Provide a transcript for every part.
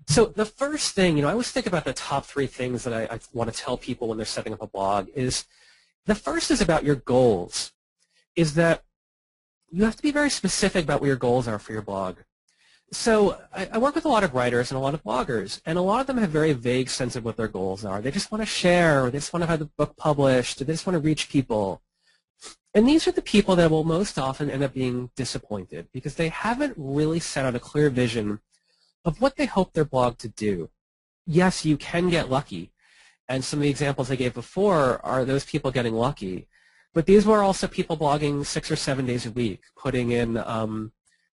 So the first thing, I always think about the top three things that I want to tell people when they're setting up a blog is the first is about your goals, is that you have to be very specific about what your goals are for your blog. So I work with a lot of writers and a lot of bloggers, and a lot of them have very vague sense of what their goals are. They just want to share, or they just want to have the book published, or they just want to reach people. And these are the people that will most often end up being disappointed because they haven't really set out a clear vision of what they hope their blog to do. Yes, you can get lucky, and some of the examples I gave before are those people getting lucky. But these were also people blogging 6 or 7 days a week, putting in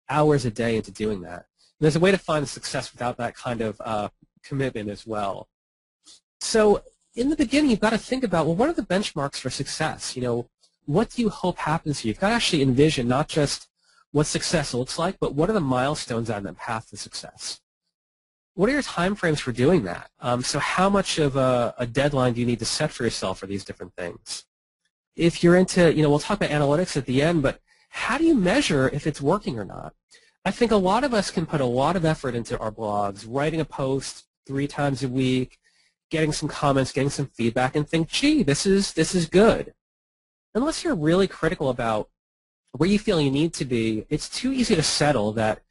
hours a day into doing that. And there's a way to find success without that kind of commitment as well. So in the beginning, you've got to think about, well, what are the benchmarks for success? What do you hope happens here? You've got to actually envision not just what success looks like, but what are the milestones on that path to success? What are your time frames for doing that? So how much of a deadline do you need to set for yourself for these different things? If you're into, we'll talk about analytics at the end, but how do you measure if it's working or not? I think a lot of us can put a lot of effort into our blogs, writing a post 3 times a week, getting some comments, getting some feedback, and think, gee, this is good. Unless you're really critical about where you feel you need to be, it's too easy to settle that,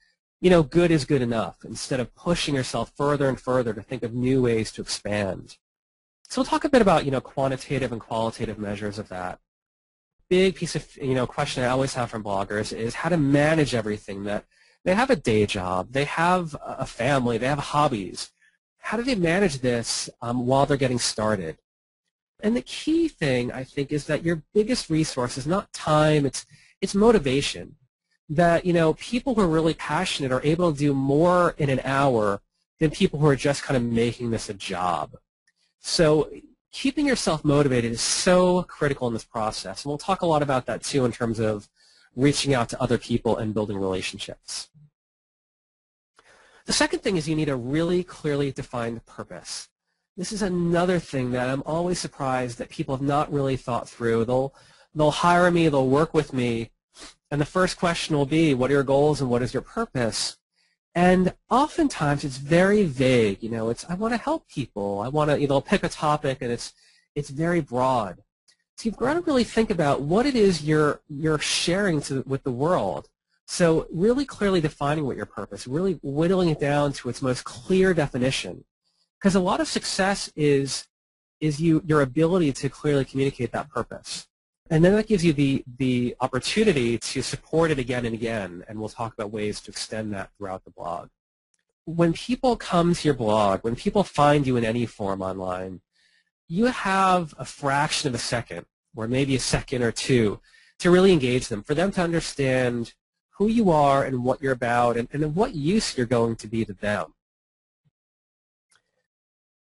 good is good enough, instead of pushing yourself further and further to think of new ways to expand. So we'll talk a bit about, quantitative and qualitative measures of that. Big piece of, question I always have from bloggers is how to manage everything. That they have a day job, they have a family, they have hobbies. How do they manage this while they're getting started? And the key thing, I think, is that your biggest resource is not time, it's motivation. That, people who are really passionate are able to do more in an hour than people who are just kind of making this a job. So keeping yourself motivated is so critical in this process. And we'll talk a lot about that, too, in terms of reaching out to other people and building relationships. The second thing is you need a really clearly defined purpose. This is another thing that I'm always surprised that people have not really thought through. They'll hire me, they'll work with me, and the first question will be, what are your goals and what is your purpose? And oftentimes it's very vague. It's I want to help people. I want to. They'll pick a topic and it's very broad. So you've got to really think about what it is you're sharing with the world. So really clearly defining what your purpose, really whittling it down to its most clear definition. Because a lot of success is your ability to clearly communicate that purpose. And then that gives you the opportunity to support it again and again, and we'll talk about ways to extend that throughout the blog. When people come to your blog, when people find you in any form online, you have a fraction of a second, or maybe a second or two, to really engage them, for them to understand who you are and what you're about and what use you're going to be to them.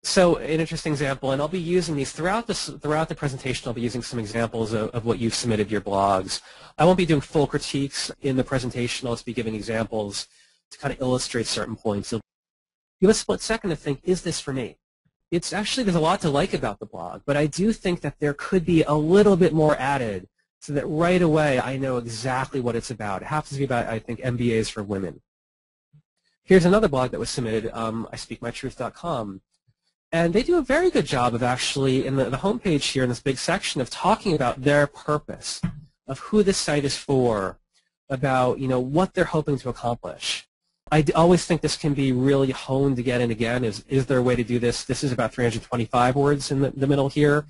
So an interesting example, and I'll be using these throughout the presentation. I'll be using some examples of what you've submitted to your blogs. I won't be doing full critiques in the presentation. I'll just be giving examples to kind of illustrate certain points. You'll give a split second to think, is this for me? It's actually, there's a lot to like about the blog, but I do think that there could be a little bit more added so that right away I know exactly what it's about. It happens to be about, I think, MBAs for women. Here's another blog that was submitted, ispeakmytruth.com. And they do a very good job of actually, in the homepage here in this big section, of talking about their purpose, of who this site is for, about what they're hoping to accomplish. I always think this can be really honed again and again. Is there a way to do this? This is about 325 words in the middle here.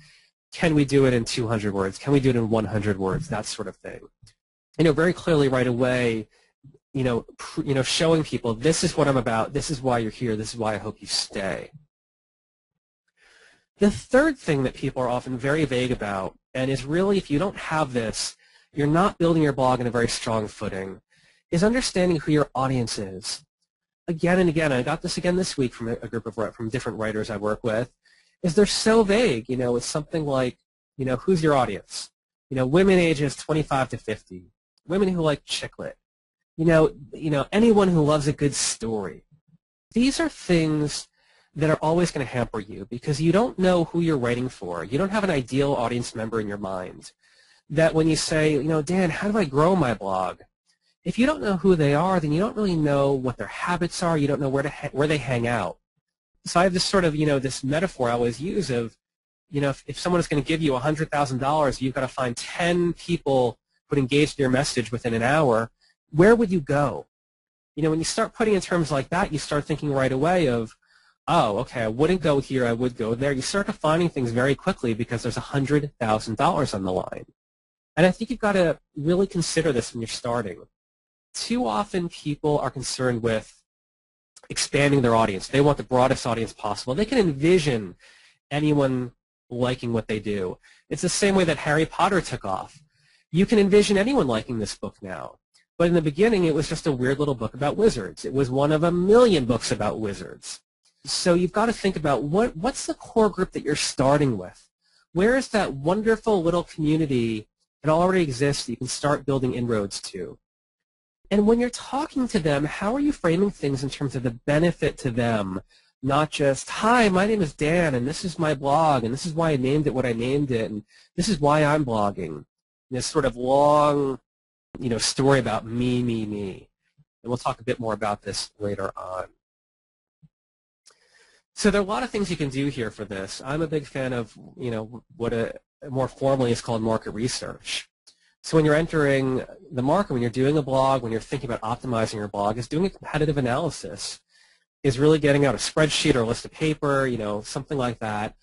Can we do it in 200 words? Can we do it in 100 words? That sort of thing. Very clearly right away, showing people this is what I'm about. This is why you're here. This is why I hope you stay. The third thing that people are often very vague about, and is really, if you don't have this, you're not building your blog in a very strong footing, is understanding who your audience is. Again and again, I got this again this week from a group from different writers I work with, is they're so vague. It's something like, who's your audience? Women ages 25 to 50, women who like chick lit, anyone who loves a good story. These are things that are always going to hamper you because you don't know who you're writing for. You don't have an ideal audience member in your mind. That when you say, Dan, how do I grow my blog? if you don't know who they are, then you don't really know what their habits are. You don't know where they hang out. So I have this sort of, this metaphor I always use of, if someone is going to give you $100,000, you've got to find 10 people who would engage in your message within an hour. Where would you go? When you start putting in terms like that, you start thinking right away of, oh, okay, I wouldn't go here, I would go there. You start defining things very quickly because there's $100,000 on the line. And I think you've got to really consider this when you're starting. Too often people are concerned with expanding their audience. They want the broadest audience possible. They can envision anyone liking what they do. It's the same way that Harry Potter took off. You can envision anyone liking this book now. But in the beginning, it was just a weird little book about wizards. It was one of a million books about wizards. So you've got to think about what's the core group that you're starting with? Where is that wonderful little community that already exists that you can start building inroads to? And when you're talking to them, how are you framing things in terms of the benefit to them? Not just, hi, my name is Dan, and this is my blog, and this is why I named it what I named it, and this is why I'm blogging. This sort of long, story about me. And we'll talk a bit more about this later on. So there are a lot of things you can do here for this. I'm a big fan of, what more formally is called market research. So when you're entering the market, when you're doing a blog, when you're thinking about optimizing your blog, is doing a competitive analysis, is really getting out a spreadsheet or a list of paper, something like that,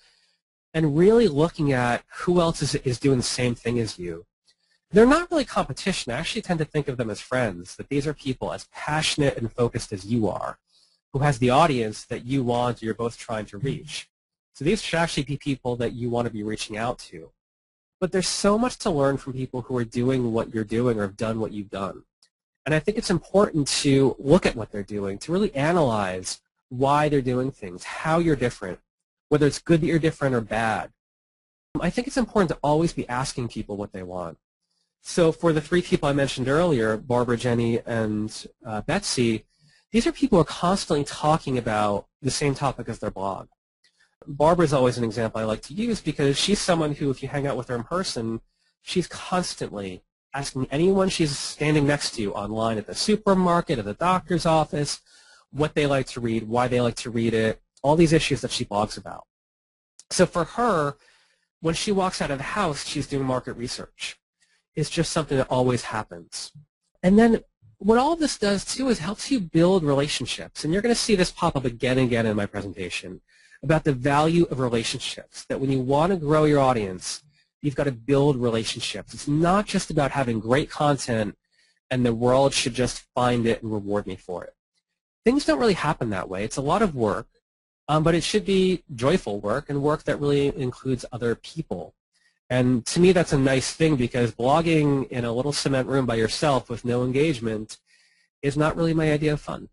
and really looking at who else is doing the same thing as you. They're not really competition. I actually tend to think of them as friends, that these are people as passionate and focused as you are, who has the audience that you want or you're both trying to reach. So these should actually be people that you want to be reaching out to. But there's so much to learn from people who are doing what you're doing or have done what you've done. And I think it's important to look at what they're doing, to really analyze why they're doing things, how you're different, whether it's good that you're different or bad. I think it's important to always be asking people what they want. So for the three people I mentioned earlier, Barbara, Jenny, and Betsy, these are people who are constantly talking about the same topic as their blog. Barbara is always an example I like to use because she's someone who, if you hang out with her in person, she's constantly asking anyone she's standing next to online at the supermarket, at the doctor's office, what they like to read, why they like to read it, all these issues that she blogs about. So for her, when she walks out of the house, she's doing market research. It's just something that always happens. And then what all of this does, too, is helps you build relationships. And you're going to see this pop up again and again in my presentation about the value of relationships, that when you want to grow your audience, you've got to build relationships. It's not just about having great content and the world should just find it and reward me for it. Things don't really happen that way. It's a lot of work, but it should be joyful work and work that really includes other people. And to me, that's a nice thing because blogging in a little cement room by yourself with no engagement is not really my idea of fun.